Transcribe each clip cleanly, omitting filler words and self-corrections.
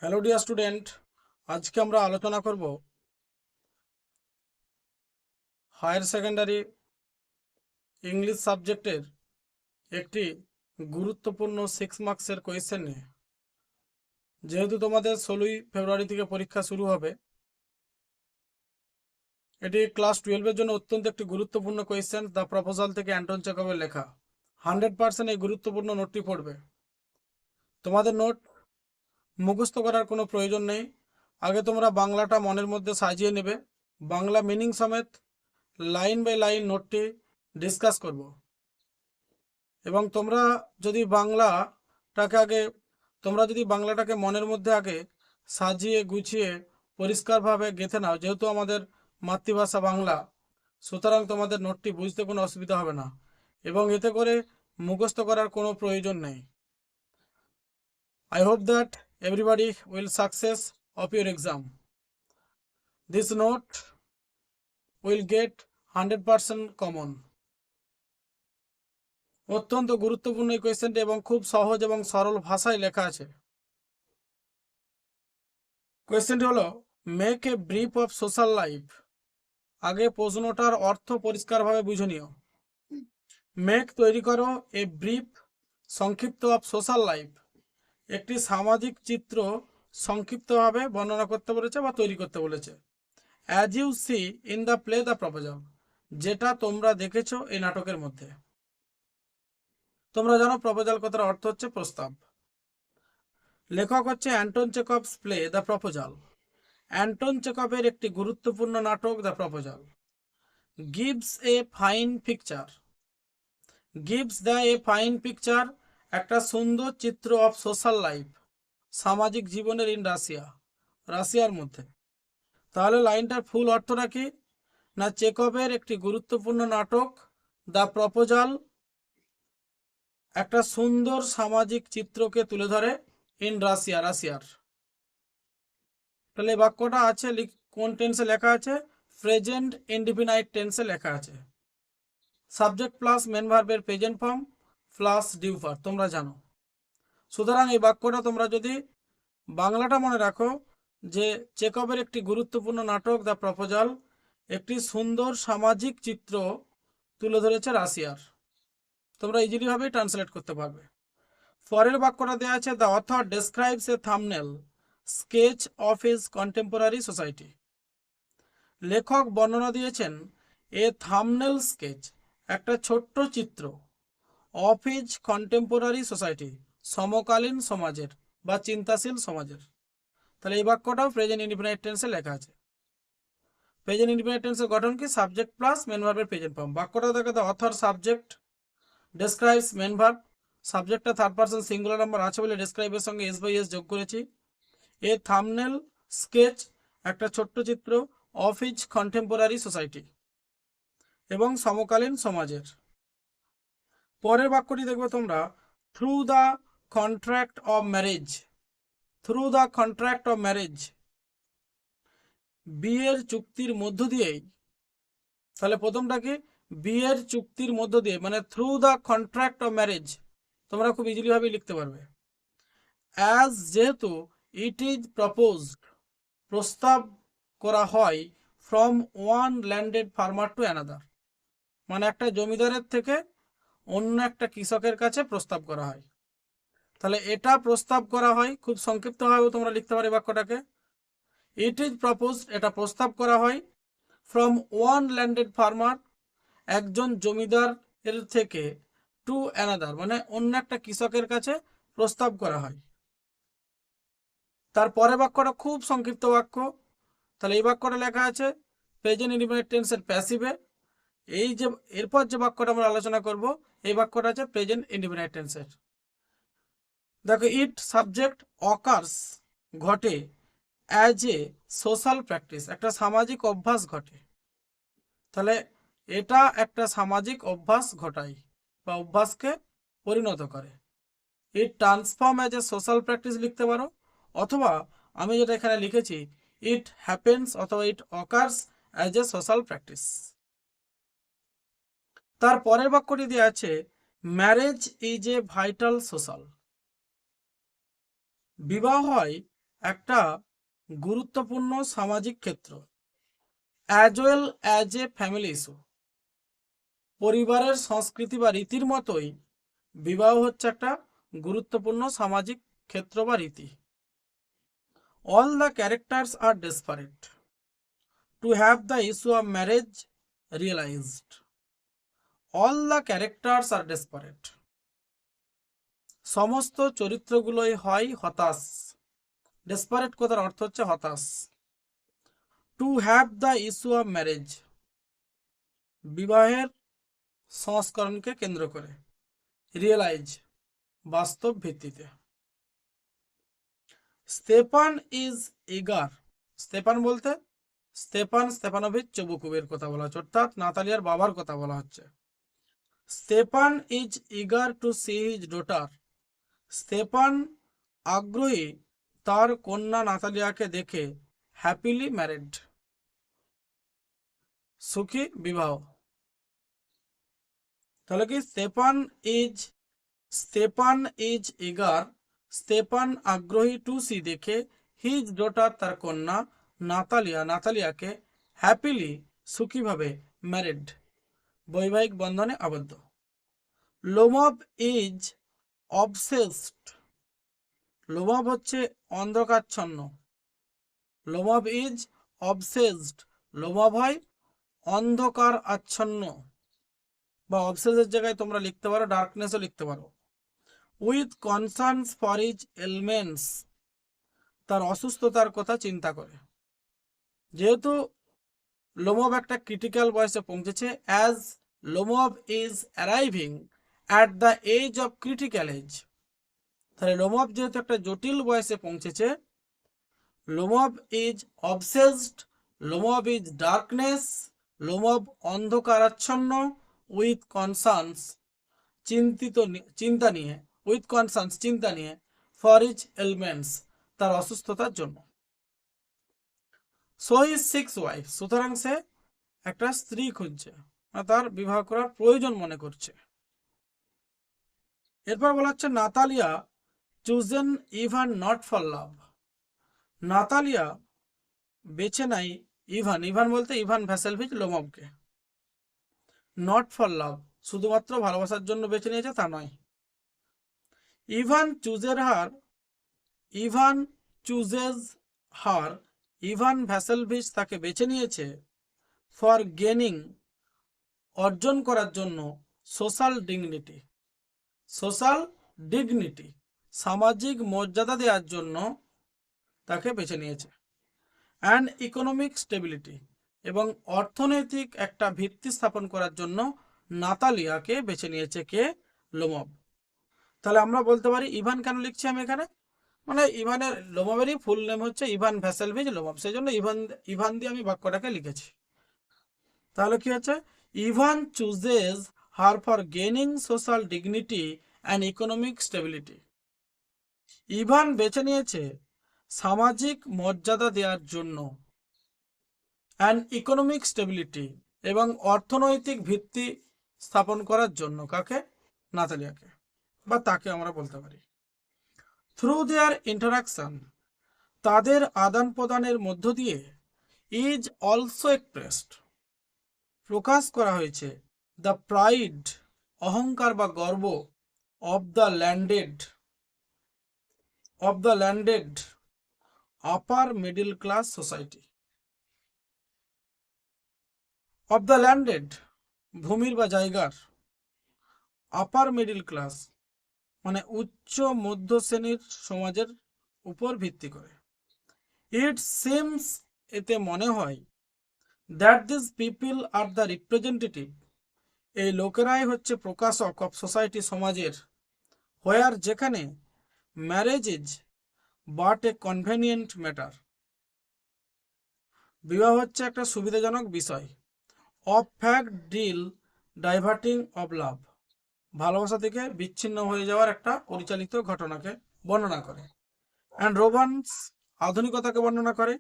Hello dear student, আজকে আমরা আলোচনা করব হায়ার সেকেন্ডারি ইংলিশ সাবজেক্টের একটি গুরুত্বপূর্ণ 6 মার্কসের কোয়েশ্চেন নিয়ে। যেহেতু তোমাদের 16ই ফেব্রুয়ারি থেকে পরীক্ষা শুরু হবে, এটি ক্লাস 12-এর জন্য অত্যন্ত একটি গুরুত্বপূর্ণ কোয়েশ্চেন। দ্য প্রপোজাল থেকে অ্যান্টন চেকভের লেখা। 100% এই গুরুত্বপূর্ণ নোটটি পড়বে। তোমাদের নোট মুখস্থ করার কোনো প্রয়োজন নেই। আগে তোমরা বাংলাটা মনের মধ্যে সাজিয়ে নেবে। বাংলা মিনিং সমেত লাইন বাই লাইন নোটটি ডিসকাস করব। এবং তোমরা যদি বাংলাটাকে মনের মধ্যে আগে সাজিয়ে গুছিয়ে পরিষ্কারভাবে গেঁথে নাও, যেহেতু আমাদের মাতৃভাষা বাংলা, সুতরাং তোমাদের নোটটি বুঝতে কোনো অসুবিধা হবে না এবং এতে করে মুখস্থ করার কোনো প্রয়োজন নেই। I hope that everybody will success of your exam. This note will get 100% common. অত্যন্ত গুরুত্বপূর্ণ এই কোয়েশ্চেনটি এবং খুব সহজ এবং সরল ভাষায় লেখা আছে। কোয়েশ্চেনটি হলো, make a brief of social life. আগে প্রশ্নটার অর্থ পরিষ্কারভাবে বুঝে নিও। মেক তৈরি করো, এ ব্রিফ সংক্ষিপ্ত অফ সোশ্যাল লাইফ, একটি সামাজিক চিত্র সংক্ষিপ্তভাবে বর্ণনা করতে বলেছে বা তৈরি করতে বলেছে। As you see in the play the proposal, যেটা তোমরা দেখেছো এই নাটকের মধ্যে। তোমরা জানো প্রপোজাল কথার অর্থ হচ্ছে প্রস্তাব। লেখক হচ্ছে Anton Chekhov's play the proposal. Anton চেকভের একটি গুরুত্বপূর্ণ নাটক the proposal. Gives a fine picture. Gives the a fine picture, একটা সুন্দর চিত্র অফ সোশ্যাল লাইফ, সামাজিক জীবনের ইন রাশিয়া, রাশিয়ার মধ্যে। তাহলে লাইনটার ফুল অর্থটা কি না, চেকভের একটি গুরুত্বপূর্ণ নাটক দ্য প্রপোজাল একটা সুন্দর সামাজিক চিত্রকে তুলে ধরে ইন রাশিয়া, রাশিয়ার। তাহলে এই বাক্যটা আছে কোন টেন্সে লেখা আছে? প্রেজেন্ট ইনডিফিনাইট টেন্সে লেখা আছে। সাবজেক্ট প্লাস মেন ভার্বের প্রেজেন্ট ফর্ম প্লাস ডিউ ভার্ব, তোমরা জানো। সুতরাং এই বাক্যটা তোমরা যদি বাংলাটা মনে রাখো যে চেকভের একটি গুরুত্বপূর্ণ নাটক দ্য প্রপোজাল একটি সুন্দর সামাজিক চিত্র তুলে ধরেছে রাশিয়ার, তোমরা ইজিলি ভাবে ট্রান্সলেট করতে পারবে। পরের বাক্যটা দেওয়া আছে, the author describes A thumbnail sketch of his contemporary society. লেখক বর্ণনা দিয়েছেন এ থাম্বনেল স্কেচ, একটা ছোট্ট চিত্র, অফ হিজ কন্টেম্পোরারি সোসাইটি, সমকালীন সমাজের বা চিন্তাশীল সমাজের। তাহলে এই বাক্যটাও প্রেজেন্ট ইনডিফিনাইট টেন্সে লেখা আছে। প্রেজেন্ট ইনডিফিনাইট টেন্সের গঠন কি? সাবজেক্ট প্লাস মেন ভার্বের প্রেজেন্ট ফর্ম। বাক্যটা দেখে, the author subject describes main verb, সাবজেক্টটা থার্ড পারসন সিঙ্গুলার নাম্বার আছে বলে ডেসক্রাইবের সঙ্গে এস বাই এস যোগ করেছি। এ থাম্বনেল স্কেচ, একটা ছোট্ট চিত্র, অফ হিজ কন্টেম্পোরারি সোসাইটি, এবং সমকালীন সমাজের। পরের বাক্যটি দেখবে তোমরা, through the contract of marriage. Through the contract of marriage, বিয়ের চুক্তির মধ্য দিয়েই। তাহলে প্রথমটা কি? বিয়ের চুক্তির মধ্য দিয়ে, মানে through the contract of marriage, তোমরা খুব ইজিলি ভাবে লিখতে পারবে। অ্যাজ, যেহেতু, ইট ইজ প্রপোজড, প্রস্তাব করা হয়, from one landed farmer to another, মানে একটা জমিদারের থেকে অন্য একটা কৃষকের কাছে প্রস্তাব করা হয়। তাহলে এটা প্রস্তাব করা হয়, খুব সংক্ষিপ্তভাবে তোমরা লিখতে পারো বাক্যটাকে। ইট ইজ প্রপোজড, এটা প্রস্তাব করা হয়, ফ্রম ওয়ান ল্যান্ডেড ফার্মার, একজন জমিদার এর থেকে, টু অ্যানাদার, মানে অন্য একটা কৃষকের কাছে প্রস্তাব করা হয়। তারপরে বাক্যটা খুব সংক্ষিপ্ত বাক্য। তাহলে এই বাক্যটা লেখা আছে প্রেজেন্ট ইনডিফিনিট টেন্সের প্যাসিভে। এই যে এরপর যে বাক্যটা আমরা আলোচনা করব, এই বাক্যটা আছে প্রেজেন্ট ইনডিফিনিট টেন্সের। দেখো, ইট সাবজেক্ট অকার্স, ঘটে, অ্যাজ এ সোশ্যাল প্র্যাকটিস, একটা সামাজিক অভ্যাস ঘটে। তাহলে এটা একটা সামাজিক অভ্যাস ঘটায় বা অভ্যাসকে পরিণত করে। It transform as a social practice লিখতে পারো, অথবা আমি যেটা এখানে লিখেছি, ইট হ্যাপেন্স অথবা ইট occurs as a social practice. তার পরের বাক্যটি দিয়ে আছে, marriage is a vital social. বিবাহ হয় একটা গুরুত্বপূর্ণ সামাজিক ক্ষেত্র, as well as a family issue. পরিবারের সংস্কৃতি বা রীতির মতোই বিবাহ হচ্ছে একটা গুরুত্বপূর্ণ সামাজিক ক্ষেত্র বা রীতি। All the characters are desperate to have the issue of marriage realized. All the characters are desperate, সমস্ত চরিত্রগুলোই হয় হতাশ। ডেসপারেট কথার অর্থ হচ্ছে হতাশ। To have the issue of marriage, বিবাহের সংস্করণকে কেন্দ্র করে। রিয়েলাইজ, বাস্তব ভিত্তিতে। স্তেপান ইজ ইগার, স্তেপান বলতে স্তেপান স্তেপানোভিচ চবুকোভের কথা বলা হচ্ছে, অর্থাৎ নাতালিয়ার বাবার কথা বলা হচ্ছে। Stepan is eager to see his daughter, Stepan আগ্রহী তার কন্যা নাতালিয়াকে দেখে হ্যাপিলি ম্যারিড, সুখী বিবাহ। তাহলে কি স্তেপান ইজ ইগার, স্তেপান আগ্রহী টু সি দেখে হিজ ডটার তার কন্যা নাতালিয়াকে হ্যাপিলি সুখীভাবে ম্যারিড বৈবাহিক বন্ধনে আবদ্ধ। লোমভ ইজ অবসেসড, লোমভ হচ্ছে অন্ধকারচ্ছন্ন। লোমভ ইজ অবসেসড, লোমভ হয় অন্ধকার আচ্ছন্ন, বা অবসেসের জায়গায় তোমরা লিখতে পারো ডার্কনেসও লিখতে পারো। With concerns for his ailments, তার অসুস্থতার কথা চিন্তা করে। যেহেতু লোমভ একটা ক্রিটিক্যাল বয়সে পৌঁছেছে, as Lomov is arriving at the age of critical age, তাহলে লোমভ যেহেতু একটা জটিল বয়সে পৌঁছেছে, Lomov is obsessed, Lomov is darkness, Lomov অন্ধকারাচ্ছন্ন, উইথ কনসার্নস চিন্তা নিয়ে, উইথ কনসার্নস চিন্তা নিয়ে, ফর হিজ এলমেন্টস তার অসুস্থতার জন্য। সো হিজ সিক্স ওয়াইফ, সুতরাং সে একটা স্ত্রী খুঁজছে, তার বিবাহ করার প্রয়োজন মনে করছে। এরপর বলা হচ্ছে Natalia chosen Ivan not for love, Natalia বেছে নাই ইভান, ইভান বলতে ইভান ভ্যাসেলভিচ লোমভকে, নট ফর লাভ শুধুমাত্র ভালোবাসার জন্য বেছে নিয়েছে তা নয়। Ivan chooses her, Ivan Vassilyevich তাকে বেছে নিয়েছে ফর গেনিং অর্জন করার জন্য, সোশ্যাল ডিগনিটি সামাজিক মর্যাদা দেওয়ার জন্য তাকে বেছে নিয়েছে। অ্যান্ড ইকোনমিক স্টেবিলিটি এবং অর্থনৈতিক একটা ভিত্তি স্থাপন করার জন্য নাতালিয়াকে বেছে নিয়েছে কে? লোমভ। তাহলে আমরা বলতে পারি ইভান কেন লিখছি আমি এখানে, মানে ইভানের লোমভেরই ফুল নেম হচ্ছে ইভান ভ্যাসেলভিচ লোমভ, সেই জন্য ইভান দিয়ে আমি বাক্যটাকে লিখেছি। তাহলে কি হচ্ছে, Ivan chooses her for gaining social dignity and economic stability, Ivan বেছে নিয়েছে সামাজিক মর্যাদা দেওয়ার জন্য, অ্যান্ড ইকোনমিক স্টেবিলিটি এবং অর্থনৈতিক ভিত্তি স্থাপন করার জন্য, কাকে? নাতালিয়াকে, বা তাকে আমরা বলতে পারি। থ্রু দেয়ার ইন্টারাকশন, তাদের আদান প্রদানের মধ্য দিয়ে, ইজ অলসো এক্সপ্রেসড প্রকাশ করা হয়েছে, দ্য প্রাইড অহংকার বা গর্ব, of the landed upper middle class society. Of the landed ভূমির বা জায়গার, আপার মিডল ক্লাস মানে উচ্চ মধ্য শ্রেণীর সমাজের উপর ভিত্তি করে। ইট সিমস এতে মনে হয়, that this people are the representative এই লোকেরাই হচ্ছে প্রকাশক অফ সোসাইটি সমাজের, হোয়ার যেখানে marriage is but a convenient matter বিবাহ হচ্ছে একটা সুবিধাজনক বিষয়, of fact deal diverting of love ভালোবাসা থেকে বিচ্ছিন্ন হয়ে যাওয়ার একটা পরিচালিত ঘটনাকে বর্ণনা করে, অ্যান্ড রোমান্স আধুনিকতাকে বর্ণনা করে,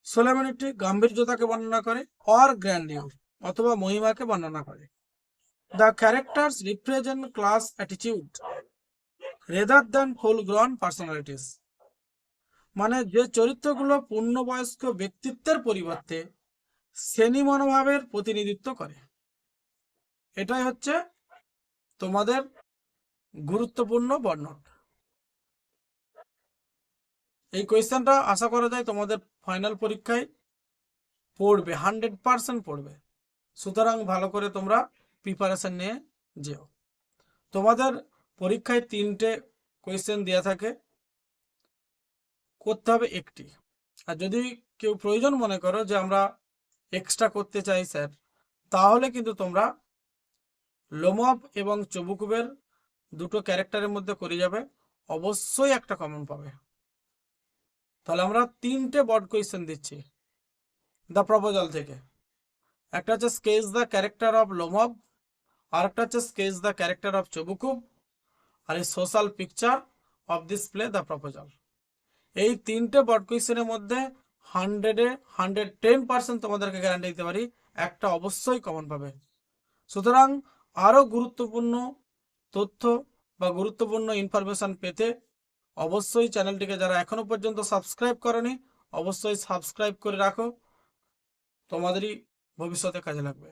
সোলেমিনিটি গাম্ভীর্যতাকে বর্ণনা করে, অর গ্র্যান্ডিওর অথবা মহিমাকে বর্ণনা করে। The characters represent class attitude rather than full grown personalities, মানে যে চরিত্রগুলো পূর্ণবয়স্ক ব্যক্তিত্বের পরিবর্তে শ্রেণী মনোভাবের প্রতিনিধিত্ব করে, এটাই হচ্ছে তোমাদের গুরুত্বপূর্ণ বর্ণন। এই কোয়েশ্চেনটা আশা করা যায় তোমাদের ফাইনাল পরীক্ষায় পড়বে, 100% পড়বে। সুতরাং ভালো করে তোমরা প্রিপারেশন নিয়ে যেও। তোমাদের পরীক্ষায় 3টে কোয়েশ্চেন দেওয়া থাকে, করতে হবে একটি। আর যদি কেউ প্রয়োজন মনে করো যে আমরা এক্সট্রা করতে চাই স্যার, তাহলে কিন্তু তোমরা লোমব এবং চবুকুবের দুটো ক্যারেক্টারের মধ্যে করে যাবে, অবশ্যই একটা কমন পাবে। তাহলে আমরা 3টে বড কোয়েশ্চেন দিচ্ছি দ্য প্রপোজাল থেকে। একটা হচ্ছে sketch the character of Lomov, আর একটা হচ্ছে sketch the character of Chubukov, আর এই social picture of this play the proposal. এই 3টে বড কোয়েশ্চেনের মধ্যে 110% তোমাদেরকে গ্যারান্টি দিতে পারি একটা অবশ্যই কমন পাবে। সুতরাং আরও গুরুত্বপূর্ণ তথ্য বা গুরুত্বপূর্ণ ইনফরমেশন পেতে অবশ্যই চ্যানেলটিকে, যারা এখনো পর্যন্ত সাবস্ক্রাইব করনি, অবশ্যই সাবস্ক্রাইব করে রাখো, তোমাদেরই ভবিষ্যতে কাজে লাগবে।